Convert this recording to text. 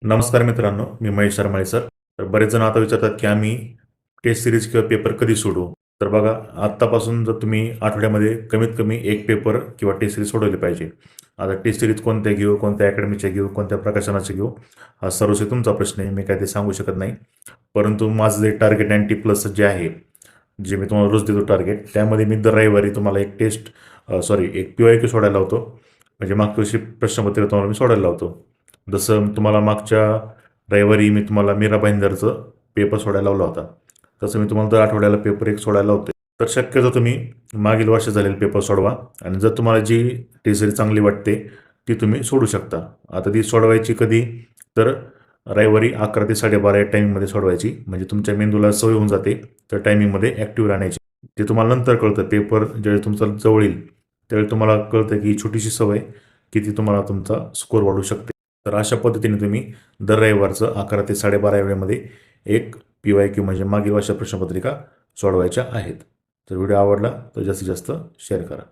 नमस्कार मित्रांनो, मी महेश शर्माळे सर. तर बरेच जण आता विचारतात, की आम्ही टेस्ट सीरीज किंवा पेपर कधी सोडवू? तर बघा, आत्तापासून जर तुम्ही आठवड्यामध्ये कमीत कमी एक पेपर किंवा टेस्ट सीरीज सोडवली पाहिजे. आता टेस्ट सीरीज कोणत्या घेऊ, कोणत्या अकॅडमीच्या घेऊ, कोणत्या प्रकाशनाचे घेऊ, हा सर्वस्वी तुमचा प्रश्न आहे. मी काय ते सांगू शकत नाही. परंतु माझं जे टार्गेट 90+ जे आहे, जे मी तुम्हाला रोज देतो टार्गेट, त्यामध्ये मी दर रविवारी तुम्हाला एक एक PYQ सोडायला लावतो. म्हणजे मागच्या वर्षी प्रश्नपत्रिका तुम्हाला मी सोडायला लावतो. जसं तुम्हाला मागच्या रविवारी मी तुम्हाला मीरा भाईंदरचं पेपर सोडायला लावला होता, तसं मी तुम्हाला दर आठवड्याला पेपर एक सोडायला लावतो. तर शक्यतो तुम्ही मागील वर्षी झालेले पेपर सोडवा आणि जर तुम्हाला जी टेस्ट चांगली वाटते ती तुम्ही सोडू शकता. आता ती सोडवायची कधी? तर रविवारी 11 ते 12:30 या टायमिंगमध्ये सोडवायची, म्हणजे तुमच्या मेंदूला सवय होऊन जाते त्या टायमिंगमध्ये ॲक्टिव्ह राहण्याची. ते तुम्हाला नंतर कळतं, पेपर ज्यावेळी तुमचा जवळ येईल त्यावेळी तुम्हाला कळतं की ही छोटीशी सवय किती तुम्हाला तुमचा स्कोर वाढू शकते. तर अशा पद्धतीने तुम्ही दर रविवारचं 11 ते 12:30 या वेळेमध्ये एक PYQ म्हणजे मागील वर्षाच्या प्रश्नपत्रिका सोडवायच्या आहेत. तर व्हिडिओ आवडला तर जास्तीत जास्त शेअर करा.